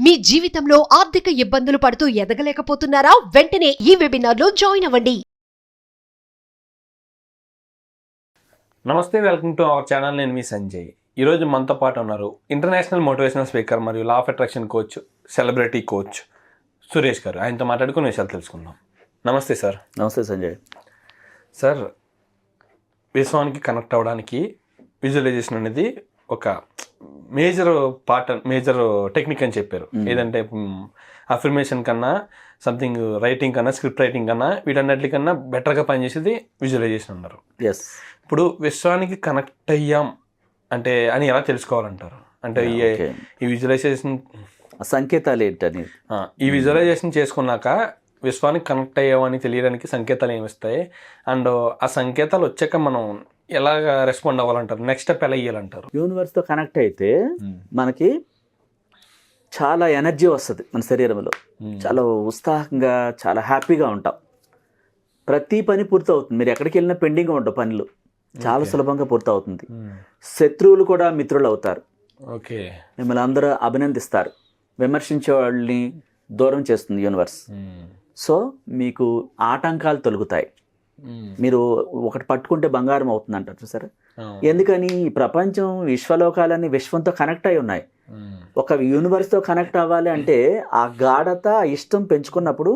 మీ జీవితంలో ఆర్థిక ఇబ్బందులు పడుతూ ఎదగలేకపోతున్నారా? వెంటనే ఈ వెబినార్లో జాయిన్ అవ్వండి. నమస్తే, వెల్కమ్ టు అవర్ ఛానల్. నేను మీ సంజయ్. ఈరోజు మనతో పాటు ఉన్నారు ఇంటర్నేషనల్ మోటివేషనల్ స్పీకర్ మరియు law of attraction coach, celebrity coach Suresh గారు. ఆయనతో మాట్లాడుకుని విషయాలు తెలుసుకుందాం. నమస్తే సార్. నమస్తే సంజయ్. సార్, విశ్వానికి కనెక్ట్ అవ్వడానికి విజువలైజేషన్ అనేది ఒక మేజర్ టెక్నిక్ అని చెప్పారు. ఏదంటే అఫర్మేషన్ కన్నా, సంథింగ్ రైటింగ్ కన్నా, స్క్రిప్ట్ రైటింగ్ కన్నా, వీటన్నిటికన్నా బెటర్గా పనిచేసేది విజువలైజేషన్ అన్నారు. ఎస్. ఇప్పుడు విశ్వానికి కనెక్ట్ అయ్యాం అంటే అని ఎలా తెలుసుకోవాలంటారు? అంటే ఈ విజువలైజేషన్ సంకేతాలు ఏంటని, ఈ విజువలైజేషన్ చేసుకున్నాక విశ్వానికి కనెక్ట్ అయ్యామని తెలియడానికి సంకేతాలు ఏమిస్తాయి, అండ్ ఆ సంకేతాలు వచ్చాక మనం ఎలాగ రెస్పాండ్ అవ్వాలంటారు? నెక్స్ట్ స్టెప్ ఎలా ఇవ్వాలంటారు? యూనివర్స్తో కనెక్ట్ అయితే మనకి చాలా ఎనర్జీ వస్తుంది మన శరీరంలో. చాలా ఉత్సాహంగా, చాలా హ్యాపీగా ఉంటాం. ప్రతి పని పూర్తవుతుంది. మీరు ఎక్కడికి వెళ్ళినా పెండింగ్ ఉండవు పనులు, చాలా సులభంగా పూర్తవుతుంది. శత్రువులు కూడా మిత్రులు అవుతారు. ఓకే. మిమ్మల్ని అందరూ అభినందిస్తారు. విమర్శించే వాళ్ళని దూరం చేస్తుంది యూనివర్స్. సో మీకు ఆటంకాలు తొలగుతాయి. మీరు ఒకటి పట్టుకుంటే బంగారం అవుతుంది అంటారు చూసారా. ఎందుకని ఈ ప్రపంచం, విశ్వలోకాలన్నీ విశ్వంతో కనెక్ట్ అయి ఉన్నాయి. ఒక యూనివర్స్తో కనెక్ట్ అవ్వాలి అంటే ఆ గాఢత, ఇష్టం పెంచుకున్నప్పుడు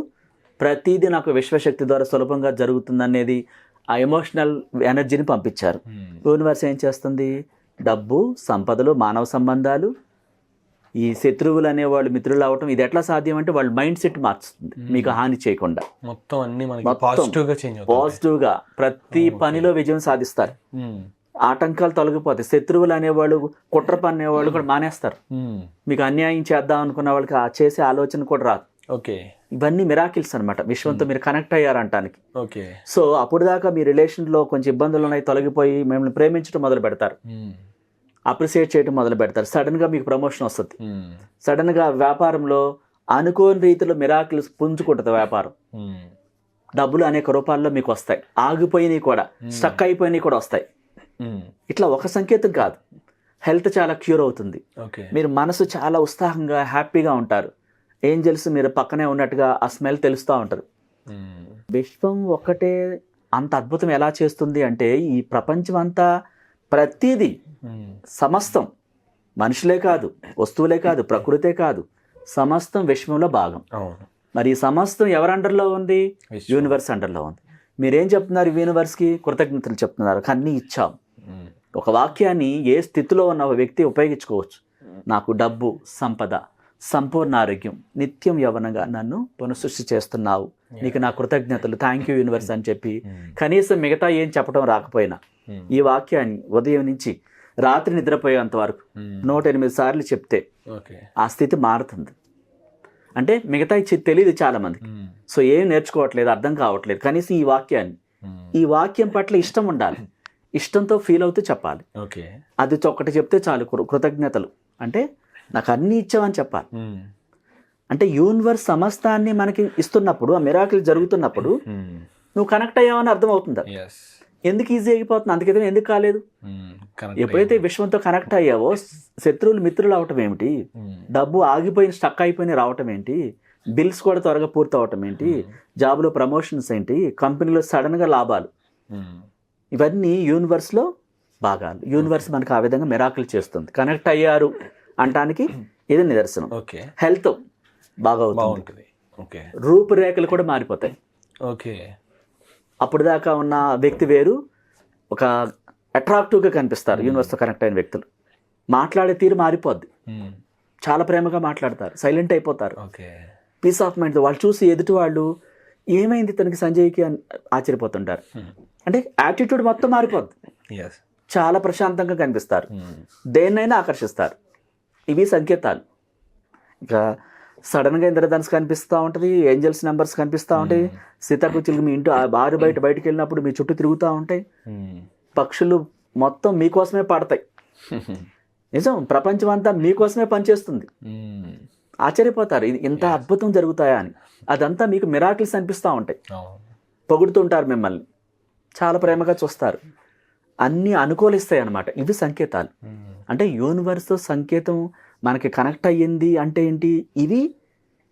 ప్రతిదీ నాకు విశ్వశక్తి ద్వారా సులభంగా జరుగుతుంది అనేది ఆ ఎమోషనల్ ఎనర్జీని పంపించారు. యూనివర్స్ ఏం చేస్తుంది? డబ్బు, సంపదలు, మానవ సంబంధాలు, ఈ శత్రువులు అనేవాళ్ళు మిత్రులు అవటం, ఇది ఎట్లా సాధ్యం అంటే వాళ్ళ మైండ్ సెట్ మార్చుతుంది. మీకు హాని చేయకుండా మొత్తం అన్ని పాజిటివ్గా ప్రతి పనిలో విజయం సాధిస్తారు. ఆటంకాలు తొలగిపోతాయి. శత్రువులు అనేవాళ్ళు, కుట్ర పన్నేవాళ్ళు కూడా మానేస్తారు. మీకు అన్యాయం చేద్దాం అనుకున్న వాళ్ళకి ఆ చేసే ఆలోచన కూడా రాదు. ఓకే. ఇవన్నీ మిరాకిల్స్ అనమాట. విశ్వంతో మీరు కనెక్ట్ అయ్యారంటానికి. ఓకే. సో అప్పుడు దాకా మీ రిలేషన్లో కొంచెం ఇబ్బందులు ఉన్నాయి, తొలగిపోయి మిమ్మల్ని ప్రేమించడం మొదలు పెడతారు, అప్రిషియేట్ చేయడం మొదలు పెడతారు. సడన్గా మీకు ప్రమోషన్ వస్తుంది. సడన్గా వ్యాపారంలో అనుకోని రీతిలో మిరాకిల్స్ పుంజుకుంటుంది వ్యాపారం. డబ్బులు అనేక రూపాల్లో మీకు వస్తాయి. ఆగిపోయినవి కూడా, స్టక్ అయిపోయినవి కూడా వస్తాయి. ఇట్లా ఒక సంకేతం కాదు. హెల్త్ చాలా క్యూర్ అవుతుంది. మీరు మనసు చాలా ఉత్సాహంగా, హ్యాపీగా ఉంటారు. ఏంజల్స్ మీరు పక్కనే ఉన్నట్టుగా ఆ స్మెల్ తెలుస్తూ ఉంటుంది. విశ్వం ఒక్కటే అంత అద్భుతం ఎలా చేస్తుంది అంటే, ఈ ప్రపంచం అంతా ప్రతిదీ, సమస్తం, మనుషులే కాదు, వస్తువులే కాదు, ప్రకృతే కాదు, సమస్తం విశ్వంలో భాగం. మరి ఈ సమస్తం ఎవరి అండర్లో ఉంది? యూనివర్స్ అండర్లో ఉంది. మీరేం చెప్తున్నారు? యూనివర్స్కి కృతజ్ఞతలు చెప్తున్నారు. అన్నీ ఇచ్చాం. ఒక వాక్యాన్ని ఏ స్థితిలో ఉన్న ఒక వ్యక్తి ఉపయోగించుకోవచ్చు. నాకు డబ్బు, సంపద, సంపూర్ణ ఆరోగ్యం, నిత్యం యవ్వనంగా నన్ను పునఃసృష్టి చేస్తున్నావు, నీకు నా కృతజ్ఞతలు, థ్యాంక్ యూ యూనివర్స్ అని చెప్పి కనీసం మిగతా ఏం చెప్పడం రాకపోయినా ఈ వాక్యాన్ని ఉదయం నుంచి రాత్రి నిద్రపోయేంత వరకు 108 సార్లు చెప్తే ఆ స్థితి మారుతుంది. అంటే మిగతా తెలియదు చాలా మందికి. సో ఏం నేర్చుకోవట్లేదు, అర్థం కావట్లేదు. కనీసం ఈ వాక్యం పట్ల ఇష్టం ఉండాలి. ఇష్టంతో ఫీల్ అవుతూ చెప్పాలి. అది ఒక్కటి చెప్తే చాలు. కృతజ్ఞతలు అంటే నాకు అన్నీ ఇచ్చావని చెప్పాలి. అంటే యూనివర్స్ సమస్తాన్ని మనకి ఇస్తున్నప్పుడు, ఆ మిరాకిల్ జరుగుతున్నప్పుడు నువ్వు కనెక్ట్ అయ్యావని అర్థం అవుతుంది. ఎందుకు ఈజీ అయిపోతుంది? అందుకే ఎందుకు కాలేదు? ఎప్పుడైతే విశ్వంతో కనెక్ట్ అయ్యావో శత్రువులు మిత్రులు అవటం ఏమిటి, డబ్బు ఆగిపోయిన, స్టక్ అయిపోయిన రావటం ఏంటి, బిల్స్ కూడా త్వరగా పూర్తి అవటం ఏంటి, జాబ్లో ప్రమోషన్స్ ఏంటి, కంపెనీలో సడన్గా లాభాలు, ఇవన్నీ యూనివర్స్లో భాగాలు. యూనివర్స్ మనకు ఆ విధంగా మిరాకిల్ చేస్తుంది. కనెక్ట్ అయ్యారు అంటానికి ఇది నిదర్శనం. హెల్త్ బాగా అవుతుంది. రూపురేఖలు కూడా మారిపోతాయి. అప్పుడు దాకా ఉన్న వ్యక్తి వేరు, ఒక అట్రాక్టివ్గా కనిపిస్తారు యూనివర్స్తో కనెక్ట్ అయిన వ్యక్తులు. మాట్లాడే తీరు మారిపోద్ది. చాలా ప్రేమగా మాట్లాడతారు, సైలెంట్ అయిపోతారు. Peace of mind. వాళ్ళు చూసి ఎదుటి వాళ్ళు ఏమైంది తనకి, సంజయ్కి అని ఆశ్చర్యపోతుంటారు. అంటే యాటిట్యూడ్ మొత్తం మారిపోద్ది. చాలా ప్రశాంతంగా కనిపిస్తారు, దేన్నైనా ఆకర్షిస్తారు. ఇవి సంకేతాలు. ఇక సడన్గా ఇంద్రధనుస్ కనిపిస్తూ ఉంటుంది, ఏంజల్స్ నెంబర్స్ కనిపిస్తూ ఉంటాయి, సీతాకుచిలుగు మీ ఇంటి బయటకు వెళ్ళినప్పుడు మీ చుట్టూ తిరుగుతూ ఉంటాయి, పక్షులు మొత్తం మీకోసమే పాడతాయి. నిజం, ప్రపంచం అంతా మీకోసమే పనిచేస్తుంది. ఆశ్చర్యపోతారు, ఇది ఇంత అద్భుతం జరుగుతాయా అని. అదంతా మీకు మిరాకిల్స్ అనిపిస్తూ ఉంటాయి. పొగుడుతుంటారు మిమ్మల్ని, చాలా ప్రేమగా చూస్తారు. అన్నీ అనుకూలిస్తాయి అన్నమాట. ఇవి సంకేతాలు. అంటే యూనివర్స్తో సంకేతం మనకి కనెక్ట్ అయ్యింది అంటే ఏంటి, ఇవి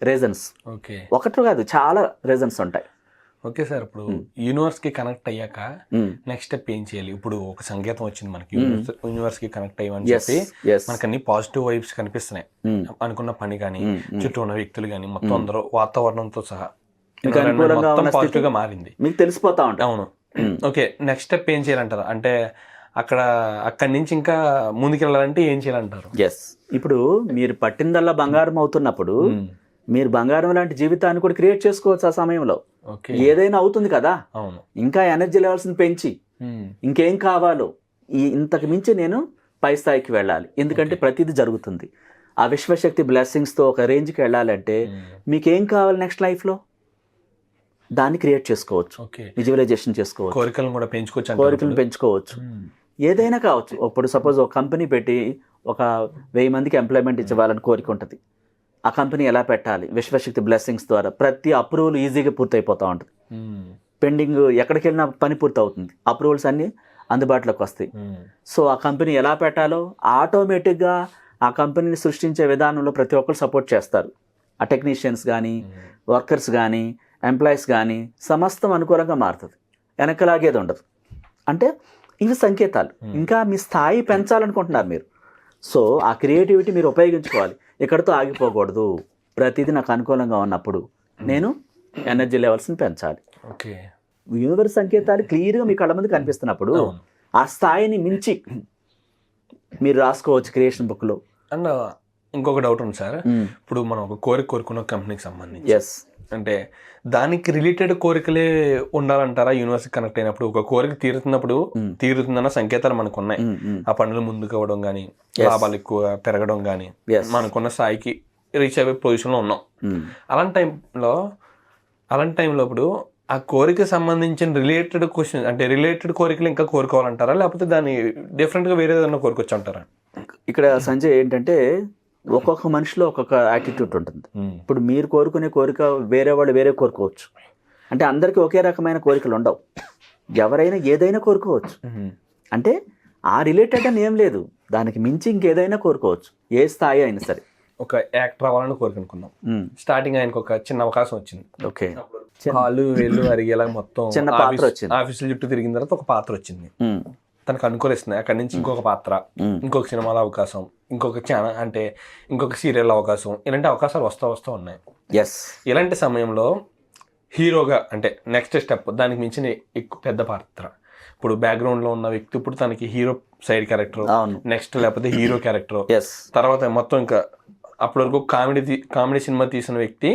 రీజన్స్. ఓకే ఒకటి కాదు, చాలా రీజన్స్ ఉంటాయి. ఓకే సార్, ఇప్పుడు యూనివర్స్ కి కనెక్ట్ అయ్యాక నెక్స్ట్ స్టెప్ ఏం చేయాలి? ఇప్పుడు ఒక సంకేతం వచ్చింది మనకి, యూనివర్స్ కి కనెక్ట్ అయ్యమని చెప్పి మనకు అన్ని పాజిటివ్ వైబ్స్ కనిపిస్తున్నాయి. అనుకున్న పని కానీ, చుట్టూ ఉన్న వ్యక్తులు కానీ, మొత్తం అందరూ వాతావరణంతో సహా పాజిటివ్ గా మారింది, మీకు తెలిసిపోతా ఉంటాయి. అవును. ఓకే, నెక్స్ట్ స్టెప్ ఏం చేయాలంటారు? అంటే అక్కడి నుంచి ఇంకా ముందుకెళ్ళాలంటే ఏం చేయాలంటారు? ఎస్, ఇప్పుడు మీరు పట్టిందల్లా బంగారం అవుతున్నప్పుడు మీరు బంగారం లాంటి జీవితాన్ని కూడా క్రియేట్ చేసుకోవచ్చు. ఆ సమయంలో ఏదైనా అవుతుంది కదా. అవును. ఇంకా ఎనర్జీ లెవెల్స్ పెంచి ఇంకేం కావాలో, ఇంతకు మించి నేను పై స్థాయికి వెళ్ళాలి, ఎందుకంటే ప్రతిదీ జరుగుతుంది. ఆ విశ్వశక్తి బ్లెస్సింగ్స్తో ఒక రేంజ్కి వెళ్ళాలంటే మీకేం కావాలి నెక్స్ట్ లైఫ్లో, దాన్ని క్రియేట్ చేసుకోవచ్చు, విజువలైజేషన్ చేసుకోవచ్చు, కోరికలను పెంచుకోవచ్చు. ఏదైనా కావచ్చు. ఇప్పుడు సపోజ్ ఒక కంపెనీ పెట్టి ఒక 1000 మందికి ఎంప్లాయ్మెంట్ ఇచ్చేవాళ్ళని కోరిక ఉంటుంది. ఆ కంపెనీ ఎలా పెట్టాలి? విశ్వశక్తి బ్లెస్సింగ్స్ ద్వారా ప్రతి అప్రూవల్ ఈజీగా పూర్తయిపోతూ ఉంటుంది. పెండింగ్ ఎక్కడికి వెళ్ళినా పని పూర్తి అవుతుంది, అప్రూవల్స్ అన్నీ అందుబాటులోకి వస్తాయి. సో ఆ కంపెనీ ఎలా పెట్టాలో ఆటోమేటిక్గా ఆ కంపెనీని సృష్టించే విధానంలో ప్రతి ఒక్కరు సపోర్ట్ చేస్తారు. ఆ టెక్నీషియన్స్ కానీ, వర్కర్స్ కానీ, ఎంప్లాయీస్ కానీ సమస్తం అనుకూలంగా మారుతుంది, వెనకలాగేది ఉండదు. అంటే ఇవి సంకేతాలు. ఇంకా మీ స్థాయి పెంచాలనుకుంటున్నారు మీరు, సో ఆ క్రియేటివిటీ మీరు ఉపయోగించుకోవాలి. ఇక్కడితో ఆగిపోకూడదు. ప్రతిదీ నాకు అనుకూలంగా ఉన్నప్పుడు నేను ఎనర్జీ లెవెల్స్ని పెంచాలి. ఓకే, యూనివర్స్ సంకేతాలు క్లియర్గా మీ కళ్ళ ముందు కనిపిస్తున్నప్పుడు ఆ స్థాయిని మించి మీరు రాసుకోవచ్చు క్రియేషన్ బుక్లో. అండ్ ఇంకొక డౌట్ ఉంది సార్, ఇప్పుడు మనం ఒక కోరుకున్న కంపెనీకి సంబంధించి, ఎస్, అంటే దానికి రిలేటెడ్ కోరికలే ఉండాలంటారా? యూనివర్స్ కనెక్ట్ అయినప్పుడు ఒక కోరిక తీరుతుందన్న సంకేతాలు మనకు ఉన్నాయి. ఆ పనులు ముందుకు అవ్వడం కానీ, లాభాలు ఎక్కువ పెరగడం కానీ, మనకున్న స్థాయికి రీచ్ అయ్యే పొజిషన్లో ఉన్నాం. అలాంటి టైంలో ఇప్పుడు ఆ కోరిక సంబంధించిన రిలేటెడ్ క్వశ్చన్, అంటే రిలేటెడ్ కోరికలు ఇంకా కోరుకోవాలంటారా, లేకపోతే దాన్ని డిఫరెంట్గా వేరే ఏదైనా కోరుకోవచ్చు అంటారా? ఇక్కడ సంజయ్ ఏంటంటే ఒక్కొక్క మనిషిలో ఒక్కొక్క యాటిట్యూడ్ ఉంటుంది. ఇప్పుడు మీరు కోరుకునే కోరిక వేరే వాళ్ళు వేరే కోరుకోవచ్చు. అంటే అందరికీ ఒకే రకమైన కోరికలు ఉండవు. ఎవరైనా ఏదైనా కోరుకోవచ్చు. అంటే ఆ రిలేటెడ్ అని ఏం లేదు, దానికి మించి ఇంకేదైనా కోరుకోవచ్చు, ఏ స్థాయి అయినా సరే. ఒక యాక్టర్ అవ్వాలని కోరుకునుకున్నాం, స్టార్టింగ్ ఆయనకు ఒక చిన్న అవకాశం వచ్చింది. ఓకే, కాళ్ళు వేళ్ళు అరిగేలా మొత్తం చిన్న పాత్ర వచ్చింది. ఆఫీసుల చుట్టూ తిరిగిన తర్వాత ఒక పాత్ర వచ్చింది, తనకు అనుకూలిస్తుంది. అక్కడి నుంచి ఇంకొక పాత్ర, ఇంకొక సినిమాలో అవకాశం, ఇంకొక ఛానల్ అంటే ఇంకొక సీరియల్ అవకాశం, ఇలాంటి అవకాశాలు వస్తూ ఉన్నాయి. ఎస్, ఇలాంటి సమయంలో హీరోగా అంటే నెక్స్ట్ స్టెప్, దానికి మించిన ఎక్కువ పెద్ద పాత్ర, ఇప్పుడు బ్యాక్గ్రౌండ్లో ఉన్న వ్యక్తి ఇప్పుడు తనకి హీరో సైడ్ క్యారెక్టర్, నెక్స్ట్ లేకపోతే హీరో క్యారెక్టర్, తర్వాత మొత్తం ఇంకా అప్పటి వరకు కామెడీ సినిమా తీసిన వ్యక్తి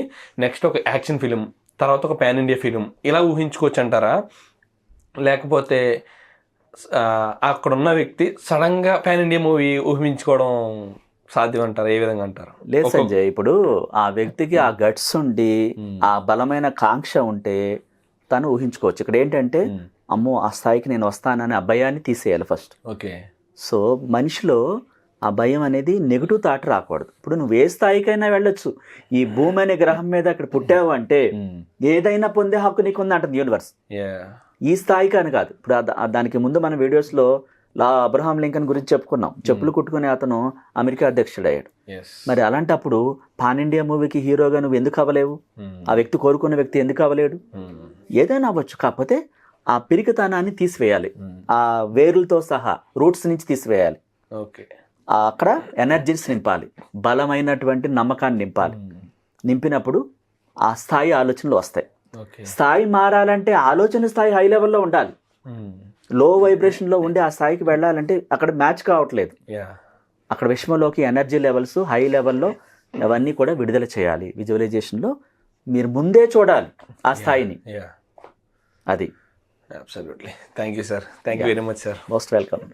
నెక్స్ట్ ఒక యాక్షన్ ఫిలిం, తర్వాత ఒక పాన్ ఇండియా ఫిలిం, ఇలా ఊహించుకోవచ్చు అంటారా? లేకపోతే అక్కడ ఉన్న వ్యక్తి సడన్ గా పాన్ ఇండియా మూవీ ఊహించుకోవడం సాధ్యం అంటారా? ఏ విధంగా అంటారు? లేదు సంజయ్, ఇప్పుడు ఆ వ్యక్తికి ఆ గట్స్ ఉండి ఆ బలమైన కాంక్ష ఉంటే తను ఊహించుకోవచ్చు. ఇక్కడ ఏంటంటే అమ్మో ఆ స్థాయికి నేను వస్తానని ఆ భయాన్ని తీసేయాలి ఫస్ట్. ఓకే, సో మనిషిలో ఆ భయం అనేది నెగిటివ్ థాట్ రాకూడదు. ఇప్పుడు నువ్వు ఏ స్థాయికైనా వెళ్ళొచ్చు. ఈ భూమి అనే గ్రహం మీద అక్కడ పుట్టావు అంటే ఏదైనా పొందే హక్కు నీకుంది అంటుంది యూనివర్స్. ఈ స్థాయికి అని కాదు. ఇప్పుడు దానికి ముందు మన వీడియోస్లో అబ్రహాం లింకన్ గురించి చెప్పుకున్నాం. చెప్పులు కుట్టుకునే అతను అమెరికా అధ్యక్షుడు అయ్యాడు. మరి అలాంటప్పుడు పాన్ ఇండియా మూవీకి హీరోగా నువ్వు ఎందుకు అవ్వలేవు? ఆ వ్యక్తి కోరుకున్న వ్యక్తి ఎందుకు అవ్వలేడు? ఏదైనా అవ్వచ్చు, కాకపోతే ఆ పిరికితనాన్ని తీసివేయాలి, ఆ వేరులతో సహా రూట్స్ నుంచి తీసివేయాలి. ఓకే, అక్కడ ఎనర్జీస్ నింపాలి, బలమైనటువంటి నమ్మకాన్ని నింపాలి. నింపినప్పుడు ఆ స్థాయి ఆలోచనలు వస్తాయి. స్థాయి మారాలంటే ఆలోచన స్థాయి హై లెవెల్లో ఉండాలి. లో వైబ్రేషన్లో ఉండి ఆ స్థాయికి వెళ్ళాలంటే అక్కడ మ్యాచ్ కావట్లేదు. అక్కడ విశ్వంలోకి ఎనర్జీ లెవెల్స్ హై లెవెల్లో అవన్నీ కూడా విడుదల చేయాలి. విజువలైజేషన్లో మీరు ముందే చూడాలి ఆ స్థాయిని. అది absolutely. Thank you sir, thank you very much sir. Most welcome.